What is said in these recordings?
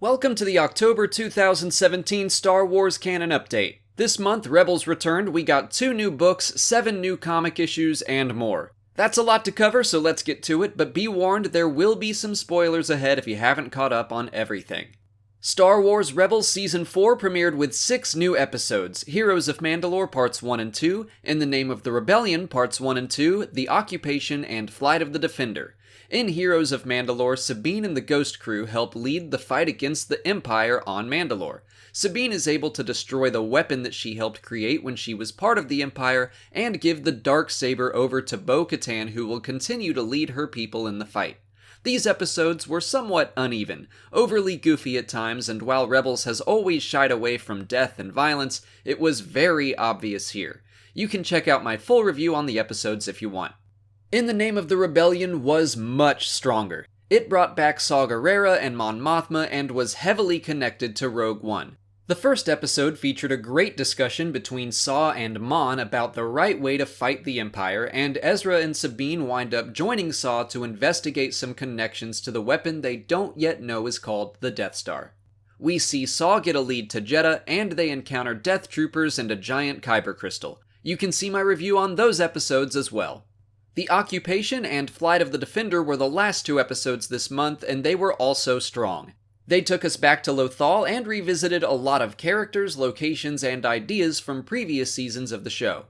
Welcome to the October 2017 Star Wars Canon Update. This month, Rebels returned, we got 2 new books, 7 new comic issues, and more. That's a lot to cover, so let's get to it, but be warned, there will be some spoilers ahead if you haven't caught up on everything. Star Wars Rebels Season 4 premiered with 6 new episodes: Heroes of Mandalore Parts 1 and 2, In the Name of the Rebellion Parts 1 and 2, The Occupation, and Flight of the Defender. In Heroes of Mandalore, Sabine and the Ghost Crew help lead the fight against the Empire on Mandalore. Sabine is able to destroy the weapon that she helped create when she was part of the Empire, and give the Darksaber over to Bo-Katan, who will continue to lead her people in the fight. These episodes were somewhat uneven, overly goofy at times, and while Rebels has always shied away from death and violence, it was very obvious here. You can check out my full review on the episodes if you want. In the Name of the Rebellion was much stronger. It brought back Saw Gerrera and Mon Mothma and was heavily connected to Rogue One. The first episode featured a great discussion between Saw and Mon about the right way to fight the Empire, and Ezra and Sabine wind up joining Saw to investigate some connections to the weapon they don't yet know is called the Death Star. We see Saw get a lead to Jedha, and they encounter Death Troopers and a giant Kyber crystal. You can see my review on those episodes as well. The Occupation and Flight of the Defender were the last 2 episodes this month, and they were also strong. They took us back to Lothal and revisited a lot of characters, locations, and ideas from previous seasons of the show.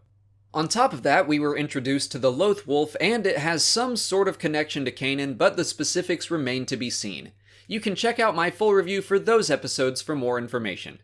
On top of that, we were introduced to the Loth Wolf, and it has some sort of connection to Canon, but the specifics remain to be seen. You can check out my full review for those episodes for more information.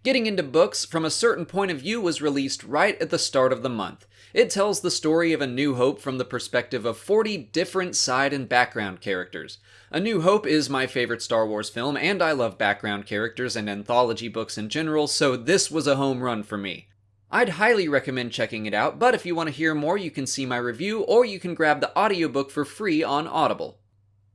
Getting into books, From a Certain Point of View was released right at the start of the month. It tells the story of A New Hope from the perspective of 40 different side and background characters. A New Hope is my favorite Star Wars film, and I love background characters and anthology books in general, so this was a home run for me. I'd highly recommend checking it out, but if you want to hear more, you can see my review, or you can grab the audiobook for free on Audible.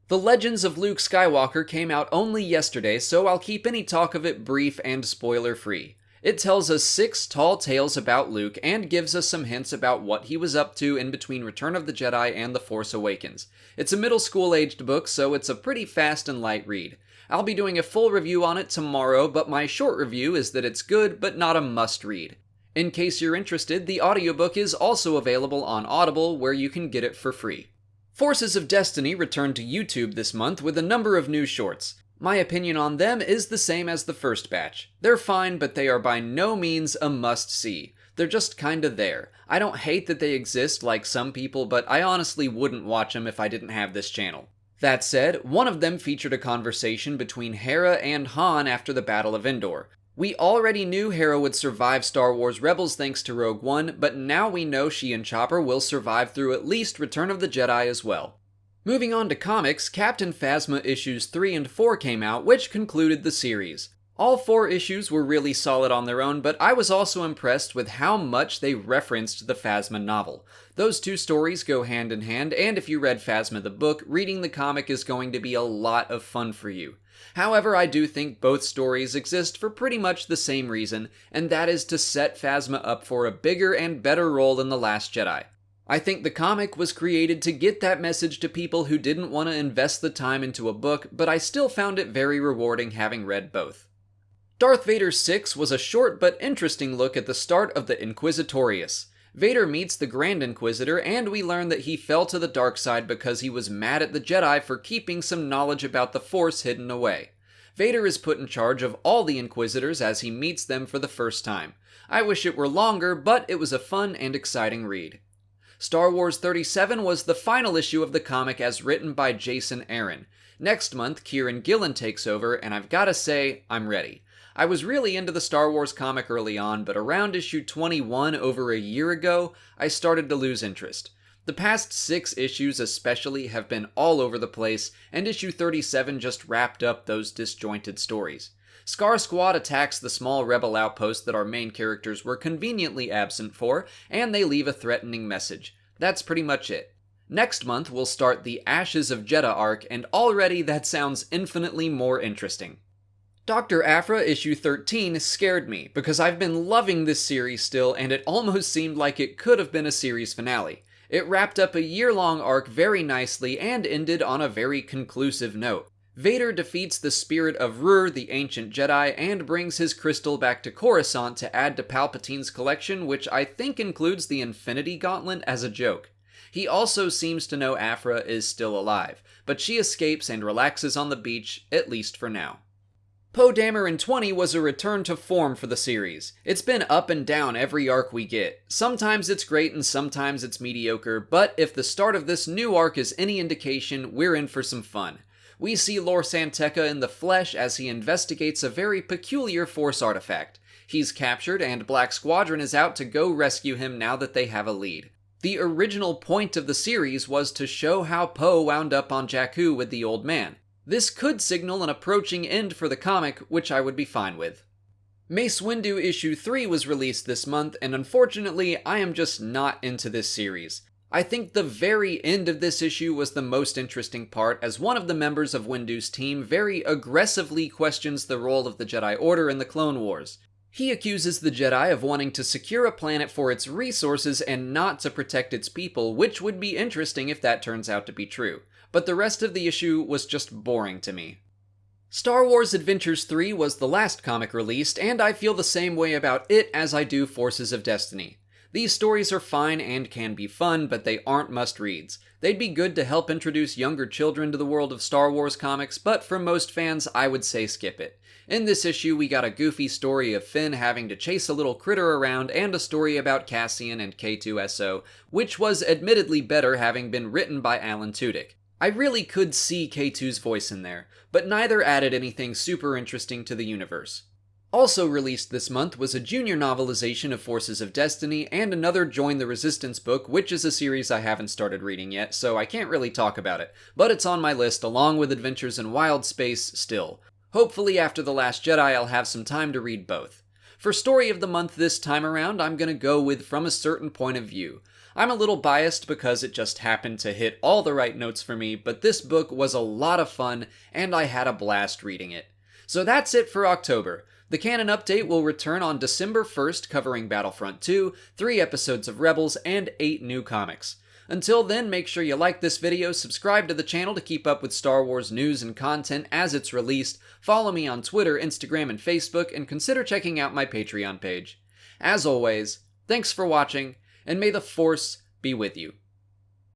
The Legends of Luke Skywalker came out only yesterday, so I'll keep any talk of it brief and spoiler-free. It tells us 6 tall tales about Luke, and gives us some hints about what he was up to in between Return of the Jedi and The Force Awakens. It's a middle school-aged book, so it's a pretty fast and light read. I'll be doing a full review on it tomorrow, but my short review is that it's good, but not a must-read. In case you're interested, the audiobook is also available on Audible, where you can get it for free. Forces of Destiny returned to YouTube this month with a number of new shorts. My opinion on them is the same as the first batch. They're fine, but they are by no means a must-see. They're just kinda there. I don't hate that they exist like some people, but I honestly wouldn't watch them if I didn't have this channel. That said, one of them featured a conversation between Hera and Han after the Battle of Endor. We already knew Hera would survive Star Wars Rebels thanks to Rogue One, but now we know she and Chopper will survive through at least Return of the Jedi as well. Moving on to comics, Captain Phasma issues 3 and 4 came out, which concluded the series. All 4 issues were really solid on their own, but I was also impressed with how much they referenced the Phasma novel. Those 2 stories go hand in hand, and if you read Phasma the book, reading the comic is going to be a lot of fun for you. However, I do think both stories exist for pretty much the same reason, and that is to set Phasma up for a bigger and better role in The Last Jedi. I think the comic was created to get that message to people who didn't want to invest the time into a book, but I still found it very rewarding having read both. Darth Vader 6 was a short but interesting look at the start of the Inquisitorius. Vader meets the Grand Inquisitor, and we learn that he fell to the dark side because he was mad at the Jedi for keeping some knowledge about the Force hidden away. Vader is put in charge of all the Inquisitors as he meets them for the first time. I wish it were longer, but it was a fun and exciting read. Star Wars 37 was the final issue of the comic as written by Jason Aaron. Next month, Kieran Gillen takes over, and I've gotta say, I'm ready. I was really into the Star Wars comic early on, but around issue 21 over a year ago, I started to lose interest. The past 6 issues especially have been all over the place, and issue 37 just wrapped up those disjointed stories. Scar Squad attacks the small rebel outpost that our main characters were conveniently absent for, and they leave a threatening message. That's pretty much it. Next month, we'll start the Ashes of Jedha arc, and already that sounds infinitely more interesting. Dr. Aphra issue 13 scared me, because I've been loving this series still, and it almost seemed like it could have been a series finale. It wrapped up a year-long arc very nicely, and ended on a very conclusive note. Vader defeats the spirit of Rur, the ancient Jedi, and brings his crystal back to Coruscant to add to Palpatine's collection, which I think includes the Infinity Gauntlet as a joke. He also seems to know Aphra is still alive, but she escapes and relaxes on the beach, at least for now. Poe Dameron 20 was a return to form for the series. It's been up and down every arc we get. Sometimes it's great and sometimes it's mediocre, but if the start of this new arc is any indication, we're in for some fun. We see Lor San Tekka in the flesh as he investigates a very peculiar Force artifact. He's captured, and Black Squadron is out to go rescue him now that they have a lead. The original point of the series was to show how Poe wound up on Jakku with the Old Man. This could signal an approaching end for the comic, which I would be fine with. Mace Windu issue 3 was released this month, and unfortunately, I am just not into this series. I think the very end of this issue was the most interesting part, as one of the members of Windu's team very aggressively questions the role of the Jedi Order in the Clone Wars. He accuses the Jedi of wanting to secure a planet for its resources and not to protect its people, which would be interesting if that turns out to be true. But the rest of the issue was just boring to me. Star Wars Adventures 3 was the last comic released, and I feel the same way about it as I do Forces of Destiny. These stories are fine and can be fun, but they aren't must-reads. They'd be good to help introduce younger children to the world of Star Wars comics, but for most fans, I would say skip it. In this issue, we got a goofy story of Finn having to chase a little critter around, and a story about Cassian and K2SO, which was admittedly better having been written by Alan Tudyk. I really could see K2's voice in there, but neither added anything super interesting to the universe. Also released this month was a junior novelization of Forces of Destiny and another Join the Resistance book, which is a series I haven't started reading yet, so I can't really talk about it, but it's on my list along with Adventures in Wild Space still. Hopefully after The Last Jedi I'll have some time to read both. For Story of the Month this time around, I'm gonna go with From a Certain Point of View. I'm a little biased because it just happened to hit all the right notes for me, but this book was a lot of fun, and I had a blast reading it. So that's it for October. The Canon Update will return on December 1st, covering Battlefront 2, 3 episodes of Rebels, and 8 new comics. Until then, make sure you like this video, subscribe to the channel to keep up with Star Wars news and content as it's released, follow me on Twitter, Instagram, and Facebook, and consider checking out my Patreon page. As always, thanks for watching, and may the Force be with you.